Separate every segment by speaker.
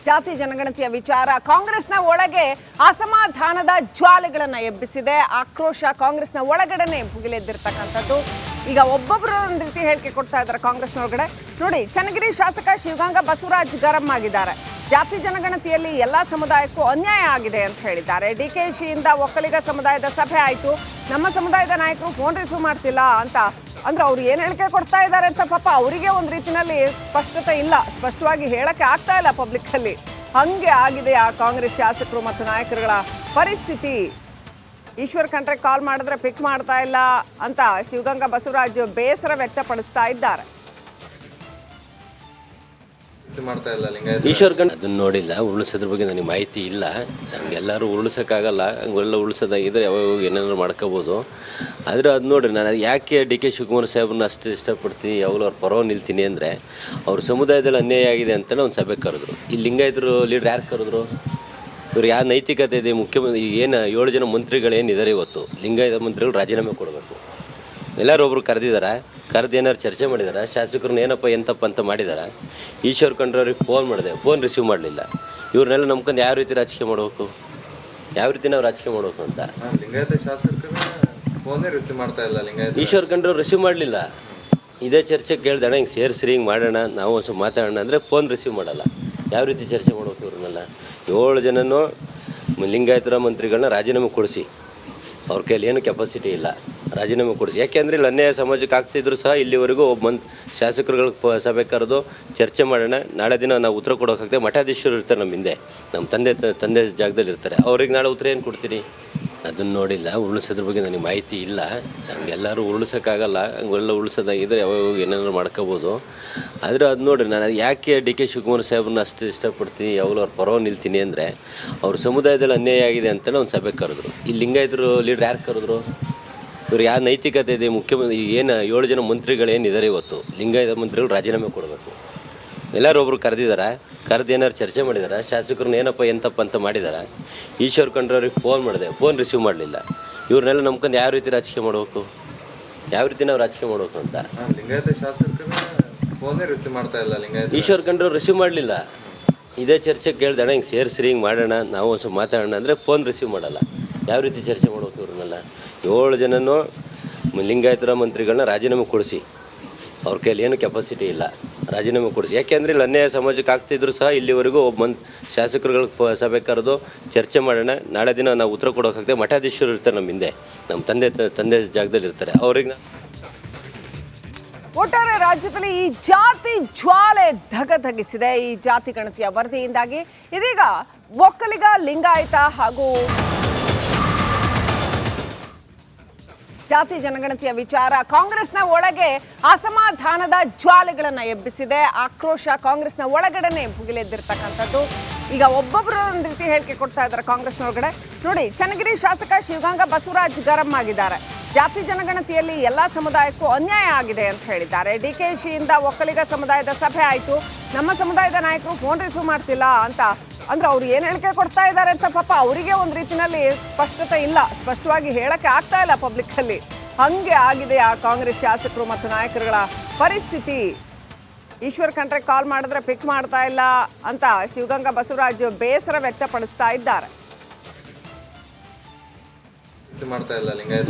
Speaker 1: ಜಾತಿ ಜನಗಣತಿಯ ವಿಚಾರ ಕಾಂಗ್ರೆಸ್ನ ಒಳಗೆ ಅಸಮಾಧಾನದ ಜ್ವಾಲೆಗಳನ್ನು ಎಬ್ಬಿಸಿದೆ. ಆಕ್ರೋಶ ಕಾಂಗ್ರೆಸ್ನ ಒಳಗಡೆನೆ ಭುಗಿಲೆದ್ದಿರ್ತಕ್ಕಂಥದ್ದು. ಈಗ ಒಬ್ಬೊಬ್ಬರು ಒಂದು ರೀತಿ ಹೇಳಿಕೆ ಕೊಡ್ತಾ ಇದ್ದಾರೆ ಕಾಂಗ್ರೆಸ್ನೊಳಗಡೆ. ನೋಡಿ, ಚನ್ನಗಿರಿ ಶಾಸಕ ಶಿವಗಂಗಾ ಬಸವರಾಜ್ ಗರಂ ಆಗಿದ್ದಾರೆ. ಜಾತಿ ಜನಗಣತಿಯಲ್ಲಿ ಎಲ್ಲ ಸಮುದಾಯಕ್ಕೂ ಅನ್ಯಾಯ ಆಗಿದೆ ಅಂತ ಹೇಳಿದ್ದಾರೆ. ಡಿಕೆಶಿಯಿಂದ ಒಕ್ಕಲಿಗ ಸಮುದಾಯದ ಸಭೆ ಆಯಿತು, ನಮ್ಮ ಸಮುದಾಯದ ನಾಯಕರು ಫೋನ್ ರಿಸೀವ್ ಮಾಡ್ತಿಲ್ಲ ಅಂತ ಅಂದ್ರೆ ಅವ್ರು ಏನು ಹೇಳಿಕೆ ಕೊಡ್ತಾ ಇದ್ದಾರೆ ಅಂತ ಪಾಪ ಅವರಿಗೆ ಒಂದು ರೀತಿಯಲ್ಲಿ ಸ್ಪಷ್ಟತೆ ಇಲ್ಲ, ಸ್ಪಷ್ಟವಾಗಿ ಹೇಳಕ್ಕೆ ಆಗ್ತಾ ಇಲ್ಲ ಪಬ್ಲಿಕ್ ಅಲ್ಲಿ. ಹಂಗೆ ಆಗಿದೆ ಆ ಕಾಂಗ್ರೆಸ್ ಶಾಸಕರು ಮತ್ತು ನಾಯಕರುಗಳ ಪರಿಸ್ಥಿತಿ. ಈಶ್ವರ್ ಖಂಡ್ರೆ ಕಾಲ್ ಮಾಡಿದ್ರೆ ಪಿಕ್ ಮಾಡ್ತಾ ಇಲ್ಲ ಅಂತ ಶಿವಗಂಗಾ ಬಸವರಾಜ್ ಬೇಸರ ವ್ಯಕ್ತಪಡಿಸ್ತಾ ಇದ್ದಾರೆ.
Speaker 2: ಈಶ್ವರ್ ಖಂಡ್ರೆ ಅದನ್ನ ನೋಡಿಲ್ಲ, ಉರುಳಿಸೋದ್ರ ಬಗ್ಗೆ ನನಗೆ ಮಾಹಿತಿ ಇಲ್ಲ. ಹಂಗೆಲ್ಲರೂ ಉರುಳಿಸೋಕ್ಕಾಗಲ್ಲ, ಹಂಗೆಲ್ಲ ಉರುಳಿಸೋದಾಗಿದ್ರೆ ಯಾವಾಗ ಏನಾದ್ರು ಮಾಡ್ಕೋಬೋದು. ಆದರೆ ಅದು ನೋಡಿರಿ, ನಾನು ಯಾಕೆ ಡಿ ಕೆ ಶಿವಕುಮಾರ್ ಸಾಹೇಬ್ರನ್ನ ಅಷ್ಟು ಇಷ್ಟಪಡ್ತೀನಿ, ಯಾವಾಗಲೂ ಅವ್ರ ಪರವಾಗಿ ನಿಲ್ತೀನಿ ಅಂದರೆ ಅವ್ರ ಸಮುದಾಯದಲ್ಲಿ ಅನ್ಯಾಯ ಆಗಿದೆ ಅಂತಲೇ ಒಂದು ಸಭೆ ಕರೆದ್ರು. ಈ ಲಿಂಗಾಯತರು ಲೀಡರ್ ಯಾರು ಕರೆದ್ರು? ಇವ್ರು ಯಾವ ನೈತಿಕತೆ ಇದೆ? ಮುಖ್ಯಮಂತ್ರಿ ಏನು 7 ಜನ ಮಂತ್ರಿಗಳೇನಿದ್ದಾರೆ ಇವತ್ತು, ಲಿಂಗಾಯತ ಮಂತ್ರಿಗಳು ರಾಜೀನಾಮೆ ಕೊಡಬೇಕು. ಎಲ್ಲರೂ ಒಬ್ರು ಕರೆದಿದ್ದಾರೆ, ಕರೆದು ಏನಾರು ಚರ್ಚೆ ಮಾಡಿದ್ದಾರೆ, ಶಾಸಕರನ್ನ ಏನಪ್ಪ ಎಂತಪ್ಪ ಅಂತ ಮಾಡಿದ್ದಾರೆ. ಈಶ್ವರ್ ಖಂಡ್ರೆ ಅವ್ರಿಗೆ ಫೋನ್ ಮಾಡಿದೆ, ಫೋನ್ ರಿಸೀವ್ ಮಾಡಲಿಲ್ಲ. ಇವ್ರನ್ನೆಲ್ಲ ನಂಬ್ಕೊಂಡು ಯಾವ ರೀತಿ ರಾಜಕೀಯ ಮಾಡಬೇಕು, ಯಾವ ರೀತಿ ನಾವು ರಾಜಕೀಯ ಮಾಡಬೇಕು ಅಂತ.
Speaker 3: ಲಿಂಗಾಯತ ಶಾಸಕರನ್ನ ಫೋನೇ ರಿಸೀವ್ ಮಾಡ್ತಾ ಇಲ್ಲ.
Speaker 2: ಈಶ್ವರ್ ಖಂಡ್ರೆ ರಿಸೀವ್ ಮಾಡಲಿಲ್ಲ. ಇದೇ ಚರ್ಚೆ ಕೇಳ್ದಾಣ, ಹಿಂಗೆ ಸೇರಿಸ್ರಿ, ಹಿಂಗೆ ಮಾಡೋಣ, ನಾವು ಒಂದು ಸ್ವಲ್ಪ ಮಾತಾಡೋಣ ಅಂದರೆ ಫೋನ್ ರಿಸೀವ್ ಮಾಡಲ್ಲ. ಯಾವ ರೀತಿ ಚರ್ಚೆ ಮಾಡ್ಬೇಕು? ಇವ್ರನ್ನೆಲ್ಲ 7 ಜನನೂ ಲಿಂಗಾಯತರ ಮಂತ್ರಿಗಳನ್ನ ರಾಜೀನಾಮೆ ಕೊಡಿಸಿ, ಅವ್ರ ಕೈಯಲ್ಲಿ ಏನು ಕೆಪಾಸಿಟಿ ಇಲ್ಲ, ರಾಜೀನಾಮೆ ಕೊಡಿಸಿ. ಯಾಕೆಂದರೆ ಇಲ್ಲಿ ಅನ್ಯಾಯ ಸಮಾಜಕ್ಕೆ ಆಗ್ತಿದ್ರು ಸಹ ಇಲ್ಲಿವರೆಗೂ ಒಬ್ಬ ಶಾಸಕರುಗಳ ಸಭೆ ಕರೆದು ಚರ್ಚೆ ಮಾಡೋಣ, ನಾಳೆ ದಿನ ನಾವು ಉತ್ತರ ಕೊಡೋಕ್ಕಾಗ್ತದೆ. ಮಠಾಧೀಶರು ಇರ್ತಾರೆ ನಮ್ಮ ಹಿಂದೆ, ನಮ್ಮ ತಂದೆ ಜಾಗದಲ್ಲಿ ಇರ್ತಾರೆ, ಅವ್ರಿಗೆ ನಾಳೆ ಉತ್ತರ ಏನು ಕೊಡ್ತೀರಿ? ಅದನ್ನು ನೋಡಿಲ್ಲ, ಉರುಳಿಸೋದ್ರ ಬಗ್ಗೆ ನನಗೆ ಮಾಹಿತಿ ಇಲ್ಲ. ಹಂಗೆಲ್ಲರೂ ಉರುಳಿಸೋಕ್ಕಾಗಲ್ಲ, ಹಂಗೆಲ್ಲ ಉರುಳಿಸೋದಾಗಿದ್ರೆ ಯಾವಾಗ ಏನಾದ್ರು ಮಾಡ್ಕೋಬೋದು. ಆದರೆ ಅದು ನೋಡಿರಿ, ನಾನು ಯಾಕೆ ಡಿ ಕೆ ಶಿವಕುಮಾರ್ ಸಾಹೇಬ್ರನ್ನ ಅಷ್ಟು ಇಷ್ಟಪಡ್ತೀನಿ, ಯಾವಾಗಲೂ ಅವ್ರ ಪರವಾಗಿ ನಿಲ್ತೀನಿ ಅಂದರೆ ಅವ್ರ ಸಮುದಾಯದಲ್ಲಿ ಅನ್ಯಾಯ ಆಗಿದೆ ಅಂತಲೇ ಒಂದು ಸಭೆ ಕರೆದ್ರು. ಈ ಲಿಂಗಾಯತರು ಲೀಡರ್ ಯಾರು ಕರೆದ್ರು? ಇವ್ರು ಯಾವ ನೈತಿಕತೆ ಇದೆ? ಮುಖ್ಯಮಂತ್ರಿ ಏನು 7 ಜನ ಮಂತ್ರಿಗಳೇನಿದ್ದಾರೆ ಇವತ್ತು, ಲಿಂಗಾಯತ ಮಂತ್ರಿಗಳು ರಾಜೀನಾಮೆ ಕೊಡಬೇಕು. ಎಲ್ಲರೂ ಒಬ್ರು ಕರೆದಿದ್ದಾರೆ, ಕರೆದು ಏನಾರು ಚರ್ಚೆ ಮಾಡಿದ್ದಾರೆ, ಶಾಸಕರನ್ನ ಏನಪ್ಪ ಎಂತಪ್ಪ ಅಂತ ಮಾಡಿದ್ದಾರೆ. ಈಶ್ವರ್ ಖಂಡ್ರೆ ಅವ್ರಿಗೆ ಫೋನ್ ಮಾಡಿದೆ, ಫೋನ್ ರಿಸೀವ್ ಮಾಡಲಿಲ್ಲ. ಇವ್ರನ್ನೆಲ್ಲ ನಂಬ್ಕೊಂಡು ಯಾವ ರೀತಿ ರಾಜಕೀಯ ಮಾಡಬೇಕು, ಯಾವ ರೀತಿ ನಾವು ರಾಜಕೀಯ ಮಾಡಬೇಕು ಅಂತ.
Speaker 3: ಲಿಂಗಾಯತ ಶಾಸಕರನ್ನ ಫೋನೇ ರಿಸೀವ್ ಮಾಡ್ತಾ ಇಲ್ಲ.
Speaker 2: ಈಶ್ವರ್ ಖಂಡ್ರೆ ರಿಸೀವ್ ಮಾಡಲಿಲ್ಲ. ಇದೇ ಚರ್ಚೆ ಕೇಳ್ದಾಣ, ಹಿಂಗೆ ಸೇರಿಸ್ರಿ, ಹಿಂಗೆ ಮಾಡೋಣ, ನಾವು ಒಂದು ಸ್ವಲ್ಪ ಮಾತಾಡೋಣ ಅಂದರೆ ಫೋನ್ ರಿಸೀವ್ ಮಾಡಲ್ಲ. ಯಾವ ರೀತಿ ಚರ್ಚೆ ಮಾಡ್ಬೇಕು? ಇವ್ರನ್ನೆಲ್ಲ 7 ಜನನೂ ಲಿಂಗಾಯತರ ಮಂತ್ರಿಗಳನ್ನ ರಾಜೀನಾಮೆ ಕೊಡಿಸಿ, ಅವ್ರ ಕೈಯಲ್ಲಿ ಏನು ಕೆಪಾಸಿಟಿ ಇಲ್ಲ, ರಾಜೀನಾಮೆ ಕೊಡಿಸಿ. ಯಾಕೆಂದರೆ ಇಲ್ಲಿ ಅನ್ಯಾಯ ಸಮಾಜಕ್ಕೆ ಆಗ್ತಿದ್ರು ಸಹ ಇಲ್ಲಿವರೆಗೂ ಒಬ್ಬ ಶಾಸಕರುಗಳ ಸಭೆ ಕರೆದು ಚರ್ಚೆ ಮಾಡೋಣ, ನಾಳೆ ದಿನ ನಾವು ಉತ್ತರ ಕೊಡೋಕ್ಕಾಗ್ತದೆ. ಮಠಾಧೀಶರು ಇರ್ತಾರೆ ನಮ್ಮ ಹಿಂದೆ, ನಮ್ಮ ತಂದೆ ಜಾಗದಲ್ಲಿ ಇರ್ತಾರೆ, ಅವ್ರಿಗೆ.
Speaker 1: ಒಟ್ಟಾರೆ ರಾಜ್ಯದಲ್ಲಿ ಈ ಜಾತಿ ಜ್ವಾಲೆ ಧಗಧಗಿಸಿದೆ. ಈ ಜಾತಿ ಗಣತಿಯ ವರದಿಯಿಂದಾಗಿ ಇದೀಗ ಒಕ್ಕಲಿಗ, ಲಿಂಗಾಯತ ಹಾಗೂ ಜಾತಿ ಜನಗಣತಿಯ ವಿಚಾರ ಕಾಂಗ್ರೆಸ್ನ ಒಳಗೆ ಅಸಮಾಧಾನದ ಜ್ವಾಲೆಗಳನ್ನು ಎಬ್ಬಿಸಿದೆ. ಆಕ್ರೋಶ ಕಾಂಗ್ರೆಸ್ನ ಒಳಗಡೆನೆ ಭುಗಿಲೆದ್ದಿರ್ತಕ್ಕಂಥದ್ದು. ಈಗ ಒಬ್ಬೊಬ್ಬರು ಒಂದು ರೀತಿ ಹೇಳಿಕೆ ಕೊಡ್ತಾ ಇದ್ದಾರೆ ಕಾಂಗ್ರೆಸ್ನೊಳಗಡೆ. ನೋಡಿ, ಚನ್ನಗಿರಿ ಶಾಸಕ ಶಿವಗಂಗಾ ಬಸವರಾಜ್ ಗರಂ ಆಗಿದ್ದಾರೆ. ಜಾತಿ ಜನಗಣತಿಯಲ್ಲಿ ಎಲ್ಲ ಸಮುದಾಯಕ್ಕೂ ಅನ್ಯಾಯ ಆಗಿದೆ ಅಂತ ಹೇಳಿದ್ದಾರೆ. ಡಿಕೆಶಿಯಿಂದ ಒಕ್ಕಲಿಗ ಸಮುದಾಯದ ಸಭೆ ಆಯಿತು, ನಮ್ಮ ಸಮುದಾಯದ ನಾಯಕರು ಫೋನ್ ರಿಸೀವ್ ಮಾಡ್ತಿಲ್ಲ ಅಂತ ಅಂದ್ರೆ ಅವ್ರು ಏನು ಹೇಳಿಕೆ ಕೊಡ್ತಾ ಇದ್ದಾರೆ ಅಂತ ಪಾಪ ಅವರಿಗೆ ಒಂದು ರೀತಿಯಲ್ಲಿ ಸ್ಪಷ್ಟತೆ ಇಲ್ಲ, ಸ್ಪಷ್ಟವಾಗಿ ಹೇಳಕ್ಕೆ ಆಗ್ತಾ ಇಲ್ಲ ಪಬ್ಲಿಕ್ ಅಲ್ಲಿ. ಹಂಗೆ ಆಗಿದೆ ಆ ಕಾಂಗ್ರೆಸ್ ಶಾಸಕರು ಮತ್ತು ನಾಯಕರುಗಳ ಪರಿಸ್ಥಿತಿ. ಈಶ್ವರ್ ಖಂಡ್ರೆ ಕಾಲ್ ಮಾಡಿದ್ರೆ ಪಿಕ್ ಮಾಡ್ತಾ ಇಲ್ಲ ಅಂತ ಶಿವಗಂಗಾ ಬಸವರಾಜ್ ಬೇಸರ ವ್ಯಕ್ತಪಡಿಸ್ತಾ ಇದ್ದಾರೆ.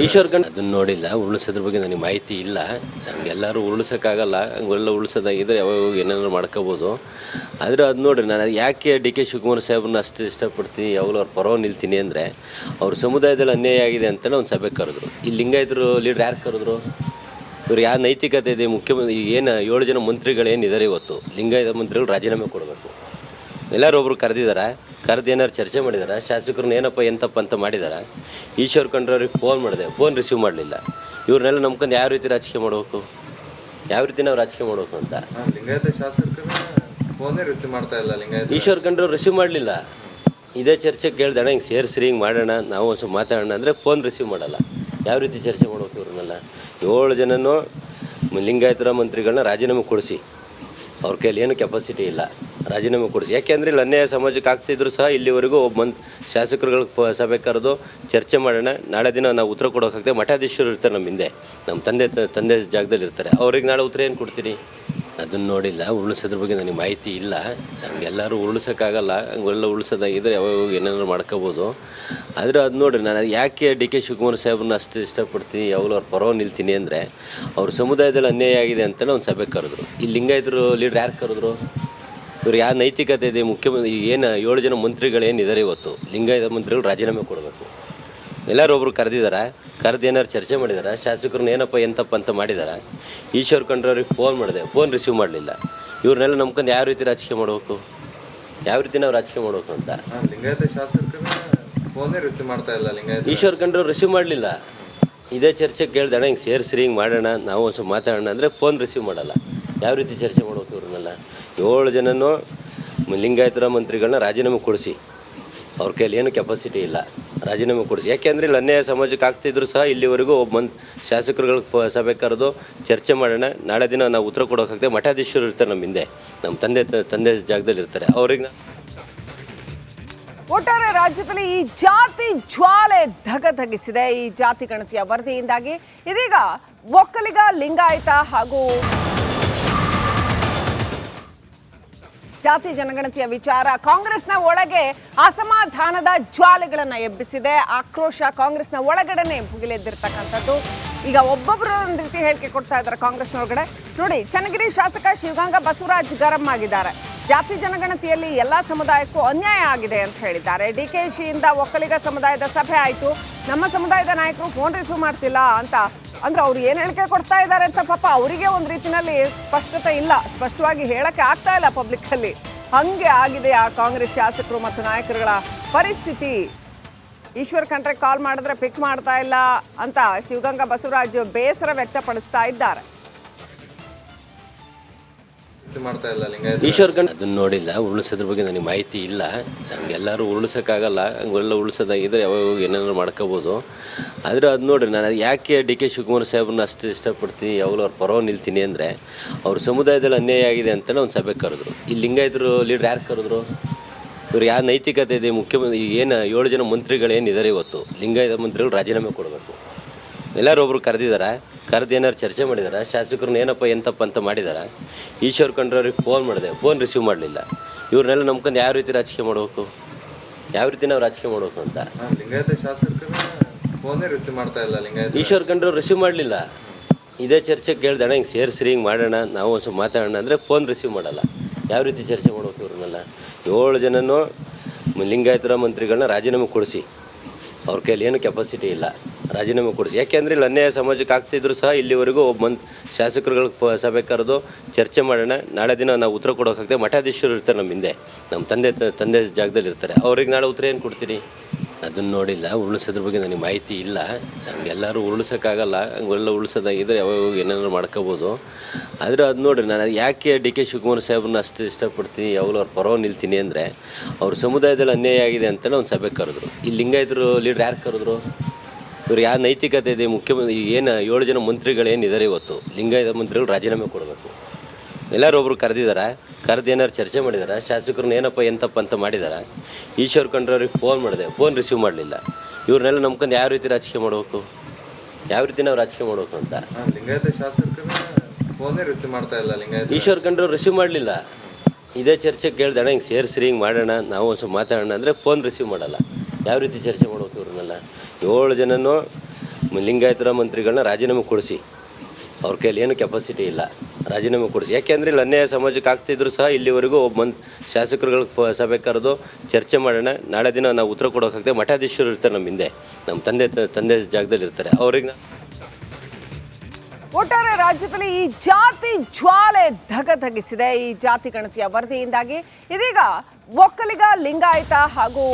Speaker 2: ಈಶ್ವರ್ ಖಂಡ್ರೆ ಅದನ್ನು ನೋಡಿಲ್ಲ, ಉರುಳಿಸೋದ್ರ ಬಗ್ಗೆ ನನಗೆ ಮಾಹಿತಿ ಇಲ್ಲ. ಹಂಗೆಲ್ಲರೂ ಉರುಳಿಸೋಕ್ಕಾಗಲ್ಲ, ಹಂಗೆಲ್ಲ ಉರುಳಿಸೋದಾಗಿದ್ರೆ ಯಾವಾಗ ಏನಾದ್ರು ಮಾಡ್ಕೋಬೋದು. ಆದರೆ ಅದು ನೋಡಿರಿ, ನಾನು ಯಾಕೆ ಡಿ ಕೆ ಶಿವಕುಮಾರ್ ಸಾಹೇಬ್ರನ್ನ ಅಷ್ಟು ಇಷ್ಟಪಡ್ತೀನಿ, ಯಾವಾಗಲೂ ಅವ್ರ ಪರವಾಗಿ ನಿಲ್ತೀನಿ ಅಂದರೆ ಅವ್ರ ಸಮುದಾಯದಲ್ಲಿ ಅನ್ಯಾಯ ಆಗಿದೆ ಅಂತಲೇ ಒಂದು ಸಭೆ ಕರೆದ್ರು. ಈ ಲಿಂಗಾಯತರು ಲೀಡರ್ ಯಾರು ಕರೆದ್ರು? ಇವ್ರು ಯಾವ ನೈತಿಕತೆ ಇದೆ? ಮುಖ್ಯಮಂತ್ರಿ ಏನು 7 ಜನ ಮಂತ್ರಿಗಳೇನಿದ್ದಾರೆ ಇವತ್ತು, ಲಿಂಗಾಯತ ಮಂತ್ರಿಗಳು ರಾಜೀನಾಮೆ ಕೊಡಬೇಕು. ಎಲ್ಲರೂ ಒಬ್ರು ಕರೆದಿದ್ದಾರೆ, ಕರೆದು ಏನಾರು ಚರ್ಚೆ ಮಾಡಿದ್ದಾರೆ, ಶಾಸಕರನ್ನ ಏನಪ್ಪ ಎಂತಪ್ಪ ಅಂತ ಮಾಡಿದ್ದಾರೆ. ಈಶ್ವರ್ ಖಂಡ್ರೆ ಅವ್ರಿಗೆ ಫೋನ್ ಮಾಡಿದೆ, ಫೋನ್ ರಿಸೀವ್ ಮಾಡಲಿಲ್ಲ. ಇವ್ರನ್ನೆಲ್ಲ ನಂಬ್ಕೊಂಡು ಯಾವ ರೀತಿ ರಾಜಕೀಯ ಮಾಡಬೇಕು, ಯಾವ ರೀತಿ ನಾವು ರಾಜಕೀಯ ಮಾಡಬೇಕು ಅಂತ.
Speaker 3: ಲಿಂಗಾಯತ ಶಾಸಕರನ್ನ ಫೋನೇ ರಿಸೀವ್ ಮಾಡ್ತಾ ಇಲ್ಲ.
Speaker 2: ಈಶ್ವರ್ ಖಂಡ್ರೆ ರಿಸೀವ್ ಮಾಡಲಿಲ್ಲ. ಇದೇ ಚರ್ಚೆ ಕೇಳ್ದಾಣ, ಹಿಂಗೆ ಸೇರಿಸ್ರಿ, ಹಿಂಗೆ ಮಾಡೋಣ, ನಾವು ಒಂದು ಸ್ವಲ್ಪ ಮಾತಾಡೋಣ ಅಂದರೆ ಫೋನ್ ರಿಸೀವ್ ಮಾಡಲ್ಲ. ಯಾವ ರೀತಿ ಚರ್ಚೆ ಮಾಡ್ಬೇಕು? ಇವ್ರನ್ನೆಲ್ಲ 7 ಜನನೂ ಲಿಂಗಾಯತರ ಮಂತ್ರಿಗಳನ್ನ ರಾಜೀನಾಮೆ ಕೊಡಿಸಿ, ಅವ್ರ ಕೈಯಲ್ಲಿ ಏನು ಕೆಪಾಸಿಟಿ ಇಲ್ಲ, ರಾಜೀನಾಮೆ ಕೊಡಿಸಿ. ಯಾಕೆಂದರೆ ಇಲ್ಲಿ ಅನ್ಯಾಯ ಸಮಾಜಕ್ಕೆ ಆಗ್ತಿದ್ರು ಸಹ ಇಲ್ಲಿವರೆಗೂ ಒಬ್ಬ ಶಾಸಕರುಗಳ ಸಭೆ ಕರೆದು ಚರ್ಚೆ ಮಾಡೋಣ, ನಾಳೆ ದಿನ ನಾವು ಉತ್ತರ ಕೊಡೋಕ್ಕಾಗ್ತದೆ. ಮಠಾಧೀಶರು ಇರ್ತಾರೆ ನಮ್ಮ ಹಿಂದೆ, ನಮ್ಮ ತಂದೆ ಜಾಗದಲ್ಲಿ ಇರ್ತಾರೆ, ಅವ್ರಿಗೆ ನಾಳೆ ಉತ್ತರ ಏನು ಕೊಡ್ತೀರಿ? ಅದನ್ನು ನೋಡಿಲ್ಲ, ಉರುಳಿಸೋದ್ರ ಬಗ್ಗೆ ನನಗೆ ಮಾಹಿತಿ ಇಲ್ಲ. ಎಲ್ಲರೂ ಉರುಳಿಸೋಕ್ಕಾಗಲ್ಲ, ಹಂಗೆಲ್ಲ ಉರುಳಿಸೋದಾಗಿದ್ದರೆ ಯಾವಾಗ ಏನಾದ್ರು ಮಾಡ್ಕೋಬೋದು. ಆದರೆ ಅದು ನೋಡಿರಿ, ನಾನು ಯಾಕೆ ಡಿ ಕೆ ಶಿವಕುಮಾರ್ ಸಾಹೇಬ್ರನ್ನ ಅಷ್ಟು ಇಷ್ಟಪಡ್ತೀನಿ, ಯಾವಾಗಲೂ ಅವ್ರ ಪರವಾಗಿ ನಿಲ್ತೀನಿ ಅಂದರೆ ಅವ್ರ ಸಮುದಾಯದಲ್ಲಿ ಅನ್ಯಾಯ ಆಗಿದೆ ಅಂತಲೇ ಒಂದು ಸಭೆ ಕರೆದ್ರು. ಈ ಲಿಂಗಾಯತರು ಲೀಡ್ರ್ ಯಾರು ಕರೆದ್ರು? ಇವ್ರು ಯಾವ ನೈತಿಕತೆ ಇದೆ? ಮುಖ್ಯಮಂತ್ರಿ ಏನು 7 ಜನ ಮಂತ್ರಿಗಳು ಏನಿದ್ದಾರೆ ಇವತ್ತು, ಲಿಂಗಾಯತ ಮಂತ್ರಿಗಳು ರಾಜೀನಾಮೆ ಕೊಡಬೇಕು. ಎಲ್ಲರೂ ಒಬ್ರು ಕರೆದಿದ್ದಾರೆ, ಕರೆದು ಏನಾರು ಚರ್ಚೆ ಮಾಡಿದ್ದಾರೆ, ಶಾಸಕರನ್ನ ಏನಪ್ಪ ಎಂತಪ್ಪ ಅಂತ ಮಾಡಿದ್ದಾರೆ. ಈಶ್ವರ್ ಖಂಡ್ರವ್ರಿಗೆ ಫೋನ್ ಮಾಡಿದೆ, ಫೋನ್ ರಿಸೀವ್ ಮಾಡಲಿಲ್ಲ. ಇವ್ರನ್ನೆಲ್ಲ ನಂಬ್ಕೊಂಡು ಯಾವ ರೀತಿ ರಾಜಕೀಯ ಮಾಡಬೇಕು, ಯಾವ ರೀತಿ ನಾವು ರಾಜಕೀಯ ಮಾಡಬೇಕು ಅಂತ.
Speaker 3: ಲಿಂಗಾಯತ ಶಾಸಕರನ್ನ ಫೋನೇ ರಿಸೀವ್ ಮಾಡ್ತಾ ಇಲ್ಲ. ಲಿಂಗಾಯತ
Speaker 2: ಈಶ್ವರ್ ಖಂಡ್ರವ್ರು ರಿಸೀವ್ ಮಾಡಲಿಲ್ಲ. ಇದೇ ಚರ್ಚೆ ಕೇಳ್ದಾಣ, ಹಿಂಗೆ ಸೇರಿಸ್ರಿ, ಹಿಂಗೆ ಮಾಡೋಣ, ನಾವು ಒಂದು ಸ್ವಲ್ಪ ಮಾತಾಡೋಣ ಅಂದರೆ ಫೋನ್ ರಿಸೀವ್ ಮಾಡಲ್ಲ. ಯಾವ ರೀತಿ ಚರ್ಚೆ ಮಾಡಬೇಕು ಇವ್ರನ್ನೆಲ್ಲ? 7 ಜನನೂ ಲಿಂಗಾಯತರ ಮಂತ್ರಿಗಳನ್ನ ರಾಜೀನಾಮೆ ಕೊಡಿಸಿ, ಅವ್ರ ಕೈಯಲ್ಲಿ ಏನು ಕೆಪಾಸಿಟಿ ಇಲ್ಲ, ರಾಜೀನಾಮೆ ಕೊಡಿಸಿ. ಯಾಕೆಂದರೆ ಇಲ್ಲಿ ಅನ್ಯಾಯ ಸಮಾಜಕ್ಕೆ ಆಗ್ತಿದ್ರು ಸಹ ಇಲ್ಲಿವರೆಗೂ ಒಬ್ಬ ಶಾಸಕರುಗಳ ಸಭೆ ಕರೆದು ಚರ್ಚೆ ಮಾಡೋಣ, ನಾಳೆ ದಿನ ನಾವು ಉತ್ತರ ಕೊಡೋಕ್ಕಾಗ್ತದೆ. ಮಠಾಧೀಶರು ಇರ್ತಾರೆ ನಮ್ಮ ಹಿಂದೆ, ನಮ್ಮ ತಂದೆ ಜಾಗದಲ್ಲಿ ಇರ್ತಾರೆ. ಅವ್ರಿಗೆ
Speaker 1: ಒಟ್ಟಾರೆ ರಾಜ್ಯದಲ್ಲಿ ಈ ಜಾತಿ ಜ್ವಾಲೆ ಧಗಧಗಿಸಿದೆ. ಈ ಜಾತಿ ಗಣತಿಯ ವರದಿಯಿಂದಾಗಿ ಇದೀಗ ಒಕ್ಕಲಿಗ, ಲಿಂಗಾಯತ ಹಾಗೂ ಜಾತಿ ಜನಗಣತಿಯ ವಿಚಾರ ಕಾಂಗ್ರೆಸ್ನ ಒಳಗೆ ಅಸಮಾಧಾನದ ಜ್ವಾಲೆಗಳನ್ನು ಎಬ್ಬಿಸಿದೆ. ಆಕ್ರೋಶ ಕಾಂಗ್ರೆಸ್ನ ಒಳಗಡೆನೆ ಭುಗಿಲೆದ್ದಿರ್ತಕ್ಕಂಥದ್ದು. ಈಗ ಒಬ್ಬೊಬ್ಬರು ಒಂದು ರೀತಿ ಹೇಳಿಕೆ ಕೊಡ್ತಾ ಇದ್ದಾರೆ ಕಾಂಗ್ರೆಸ್ನೊಳಗಡೆ. ನೋಡಿ, ಚನ್ನಗಿರಿ ಶಾಸಕ ಶಿವಗಂಗಾ ಬಸವರಾಜ್ ಗರಂ ಆಗಿದ್ದಾರೆ. ಜಾತಿ ಜನಗಣತಿಯಲ್ಲಿ ಎಲ್ಲ ಸಮುದಾಯಕ್ಕೂ ಅನ್ಯಾಯ ಆಗಿದೆ ಅಂತ ಹೇಳಿದ್ದಾರೆ. DKಶಿಯಿಂದ ಒಕ್ಕಲಿಗ ಸಮುದಾಯದ ಸಭೆ ಆಯಿತು, ನಮ್ಮ ಸಮುದಾಯದ ನಾಯಕರು ಫೋನ್ ರಿಸೀವ್ ಮಾಡ್ತಿಲ್ಲ ಅಂತ ಅಂದ್ರೆ ಅವ್ರು ಏನು ಹೇಳಿಕೆ ಕೊಡ್ತಾ ಇದ್ದಾರೆ ಅಂತ ಪಾಪ ಅವರಿಗೆ ಒಂದು ರೀತಿಯಲ್ಲಿ ಸ್ಪಷ್ಟತೆ ಇಲ್ಲ, ಸ್ಪಷ್ಟವಾಗಿ ಹೇಳಕ್ಕೆ ಆಗ್ತಾ ಇಲ್ಲ ಪಬ್ಲಿಕ್ಕಲ್ಲಿ. ಹಂಗೆ ಆಗಿದೆ ಆ ಕಾಂಗ್ರೆಸ್ ಶಾಸಕರು ಮತ್ತು ನಾಯಕರುಗಳ ಪರಿಸ್ಥಿತಿ. ಈಶ್ವರ್ ಖಂಡ್ರೆ ಕಾಲ್ ಮಾಡಿದ್ರೆ ಪಿಕ್ ಮಾಡ್ತಾ ಇಲ್ಲ ಅಂತ ಶಿವಗಂಗಾ ಬಸವರಾಜ್ ಬೇಸರ ವ್ಯಕ್ತಪಡಿಸ್ತಾ ಇದ್ದಾರೆ.
Speaker 3: ಮಾಡ್ತಾ ಇಲ್ಲ ಲಿಂಗಾಯತ.
Speaker 2: ಈಶ್ವರ್ ಖಂಡ್ರೆ ಅದನ್ನು ನೋಡಿಲ್ಲ, ಉರುಳಿಸೋದ್ರ ಬಗ್ಗೆ ನನಗೆ ಮಾಹಿತಿ ಇಲ್ಲ. ಎಲ್ಲರೂ ಉರುಳಿಸೋಕ್ಕಾಗಲ್ಲ, ಹಂಗೆಲ್ಲ ಉರುಳಿಸೋದಾಗಿದ್ದರೆ ಯಾವಾಗ ಏನಾದ್ರು ಮಾಡ್ಕೋಬೋದು. ಆದರೆ ಅದು ನೋಡಿರಿ, ನಾನು ಯಾಕೆ ಡಿ ಕೆ ಶಿವಕುಮಾರ್ ಸಾಹೇಬ್ರನ್ನ ಅಷ್ಟು ಇಷ್ಟಪಡ್ತೀನಿ, ಯಾವಾಗಲೂ ಅವ್ರ ಪರವಾಗಿ ನಿಲ್ತೀನಿ ಅಂದರೆ ಅವ್ರ ಸಮುದಾಯದಲ್ಲಿ ಅನ್ಯಾಯ ಆಗಿದೆ ಅಂತಲೇ ಒಂದು ಸಭೆ ಕರೆದ್ರು. ಈ ಲಿಂಗಾಯತರು ಲೀಡ್ರ್ ಯಾರು ಕರೆದ್ರು? ಇವ್ರು ಯಾವ ನೈತಿಕತೆ ಇದೆ? ಮುಖ್ಯಮಂತ್ರಿ ಏನು 7 ಜನ ಮಂತ್ರಿಗಳು ಏನಿದ್ದಾರೆ ಇವತ್ತು, ಲಿಂಗಾಯತ ಮಂತ್ರಿಗಳು ರಾಜೀನಾಮೆ ಕೊಡಬೇಕು. ಎಲ್ಲರೂ ಒಬ್ರು ಕರೆದಿದ್ದಾರೆ, ಕರೆದು ಏನಾರು ಚರ್ಚೆ ಮಾಡಿದ್ದಾರೆ, ಶಾಸಕರನ್ನ ಏನಪ್ಪ ಎಂತಪ್ಪ ಅಂತ ಮಾಡಿದ್ದಾರೆ. ಈಶ್ವರ್ ಖಂಡ್ರವ್ರಿಗೆ ಫೋನ್ ಮಾಡಿದೆ, ಫೋನ್ ರಿಸೀವ್ ಮಾಡಲಿಲ್ಲ. ಇವ್ರನ್ನೆಲ್ಲ ನಂಬ್ಕೊಂಡು ಯಾವ ರೀತಿ ರಾಜಕೀಯ ಮಾಡಬೇಕು, ಯಾವ ರೀತಿ ನಾವು ರಾಜಕೀಯ ಮಾಡಬೇಕು ಅಂತ.
Speaker 3: ಲಿಂಗಾಯತ ಶಾಸಕರನ್ನ ಫೋನೇ ರಿಸೀವ್ ಮಾಡ್ತಾ ಇಲ್ಲ. ಲಿಂಗಾಯತ
Speaker 2: ಈಶ್ವರ್ ಖಂಡ್ರವ್ರು ರಿಸೀವ್ ಮಾಡಲಿಲ್ಲ. ಇದೇ ಚರ್ಚೆ ಕೇಳ್ದಾಣ, ಹಿಂಗೆ ಸೇರಿಸ್ರಿ, ಹಿಂಗೆ ಮಾಡೋಣ, ನಾವು ಒಂದು ಸ್ವಲ್ಪ ಮಾತಾಡೋಣ ಅಂದರೆ ಫೋನ್ ರಿಸೀವ್ ಮಾಡಲ್ಲ. ಯಾವ ರೀತಿ ಚರ್ಚೆ ಮಾಡಬೇಕು ಇವ್ರನ್ನೆಲ್ಲ? 7 ಜನನೂ ಲಿಂಗಾಯತರ ಮಂತ್ರಿಗಳನ್ನ ರಾಜೀನಾಮೆ ಕೊಡಿಸಿ, ಅವ್ರ ಕೈಯಲ್ಲಿ ಏನು ಕೆಪಾಸಿಟಿ ಇಲ್ಲ, ರಾಜೀನಾಮೆ ಕೊಡಿಸಿ. ಯಾಕೆಂದರೆ ಇಲ್ಲಿ ಅನ್ಯಾಯ ಸಮಾಜಕ್ಕೆ ಆಗ್ತಿದ್ರು ಸಹ ಇಲ್ಲಿವರೆಗೂ ಒಬ್ಬ ಶಾಸಕರುಗಳ ಸಭೆ ಕರೆದು ಚರ್ಚೆ ಮಾಡೋಣ, ನಾಳೆ ದಿನ ನಾವು ಉತ್ತರ ಕೊಡೋಕ್ಕಾಗ್ತದೆ. ಮಠಾಧೀಶರು ಇರ್ತಾರೆ ನಮ್ಮ ಹಿಂದೆ, ನಮ್ಮ ತಂದೆ ಜಾಗದಲ್ಲಿ ಇರ್ತಾರೆ. ಅವ್ರಿಗೆ ನಾಳೆ ಉತ್ತರ ಏನು ಕೊಡ್ತೀರಿ? ಅದನ್ನು ನೋಡಿಲ್ಲ, ಉರುಳಿಸೋದ್ರ ಬಗ್ಗೆ ನನಗೆ ಮಾಹಿತಿ ಇಲ್ಲ. ಎಲ್ಲರೂ ಉರುಳಿಸೋಕ್ಕಾಗಲ್ಲ, ಹಂಗೆಲ್ಲ ಉರುಳಿಸೋದಾಗಿದ್ದರೆ ಯಾವಾಗ ಏನಾದ್ರು ಮಾಡ್ಕೋಬೋದು. ಆದರೆ ಅದು ನೋಡಿರಿ, ನಾನು ಯಾಕೆ ಡಿ ಕೆ ಶಿವಕುಮಾರ್ ಸಾಹೇಬ್ರನ್ನ ಅಷ್ಟು ಇಷ್ಟಪಡ್ತೀನಿ, ಯಾವಾಗಲೂ ಅವ್ರ ಪರವಾಗಿ ನಿಲ್ತೀನಿ ಅಂದರೆ ಅವ್ರ ಸಮುದಾಯದಲ್ಲಿ ಅನ್ಯಾಯ ಆಗಿದೆ ಅಂತಲೇ ಒಂದು ಸಭೆ ಕರೆದ್ರು. ಈ ಲಿಂಗಾಯತರು ಲೀಡ್ರ್ ಯಾರು ಕರೆದ್ರು? ಇವ್ರು ಯಾವ ನೈತಿಕತೆ ಇದೆ? ಮುಖ್ಯಮಂತ್ರಿ ಏನು 7 ಜನ ಮಂತ್ರಿಗಳು ಏನಿದ್ದಾರೆ ಇವತ್ತು, ಲಿಂಗಾಯತ ಮಂತ್ರಿಗಳು ರಾಜೀನಾಮೆ ಕೊಡಬೇಕು. ಎಲ್ಲರೂ ಒಬ್ರು ಕರೆದಿದ್ದಾರೆ, ಕರೆದು ಏನಾರು ಚರ್ಚೆ ಮಾಡಿದ್ದಾರೆ, ಶಾಸಕರನ್ನ ಏನಪ್ಪ ಎಂತಪ್ಪ ಅಂತ ಮಾಡಿದ್ದಾರೆ. ಈಶ್ವರ್ ಖಂಡ್ರವ್ರಿಗೆ ಫೋನ್ ಮಾಡಿದೆ, ಫೋನ್ ರಿಸೀವ್ ಮಾಡಲಿಲ್ಲ. ಇವ್ರನ್ನೆಲ್ಲ ನಂಬ್ಕೊಂಡು ಯಾವ ರೀತಿ ರಾಜಕೀಯ ಮಾಡಬೇಕು, ಯಾವ ರೀತಿ ನಾವು ರಾಜಕೀಯ ಮಾಡಬೇಕು ಅಂತ.
Speaker 3: ಲಿಂಗಾಯತ ಶಾಸಕರನ್ನ ಫೋನೇ ರಿಸೀವ್ ಮಾಡ್ತಾ ಇಲ್ಲ. ಲಿಂಗಾಯತ
Speaker 2: ಈಶ್ವರ್ ಖಂಡ್ರವ್ರು ರಿಸೀವ್ ಮಾಡಲಿಲ್ಲ. ಇದೇ ಚರ್ಚೆ ಕೇಳ್ದಾಣ, ಹಿಂಗೆ ಸೇರಿಸ್ರಿ, ಹಿಂಗೆ ಮಾಡೋಣ, ನಾವು ಒಂದು ಸ್ವಲ್ಪ ಮಾತಾಡೋಣ ಅಂದರೆ ಫೋನ್ ರಿಸೀವ್ ಮಾಡಲ್ಲ. ಯಾವ ರೀತಿ ಚರ್ಚೆ ಮಾಡಬೇಕು ಇವ್ರನ್ನೆಲ್ಲ? 7 ಜನನೂ ಲಿಂಗಾಯತರ ಮಂತ್ರಿಗಳನ್ನ ರಾಜೀನಾಮೆ ಕೊಡಿಸಿ, ಅವ್ರ ಕೈಯಲ್ಲಿ ಏನು ಕೆಪಾಸಿಟಿ ಇಲ್ಲ, ರಾಜೀನಾಮೆ ಕೊಡಿಸಿ. ಯಾಕೆಂದರೆ ಇಲ್ಲಿ ಅನ್ಯಾಯ ಸಮಾಜಕ್ಕೆ ಆಗ್ತಿದ್ರು ಸಹ ಇಲ್ಲಿವರೆಗೂ ಒಬ್ಬ ಶಾಸಕರುಗಳ ಸಭೆ ಕರೆದು ಚರ್ಚೆ ಮಾಡೋಣ, ನಾಳೆ ದಿನ ನಾವು ಉತ್ತರ ಕೊಡೋಕ್ಕಾಗ್ತದೆ. ಮಠಾಧೀಶರು ಇರ್ತಾರೆ ನಮ್ಮ ಹಿಂದೆ, ನಮ್ಮ ತಂದೆ ಜಾಗದಲ್ಲಿ ಇರ್ತಾರೆ. ಅವ್ರಿಗೆ
Speaker 1: ಒಟ್ಟಾರೆ ರಾಜ್ಯದಲ್ಲಿ ಈ ಜಾತಿ ಜ್ವಾಲೆ ಧಗಧಗಿಸಿದೆ. ಈ ಜಾತಿ ಗಣತಿಯ ವರದಿಯಿಂದಾಗಿ ಇದೀಗ ಒಕ್ಕಲಿಗ, ಲಿಂಗಾಯತ ಹಾಗೂ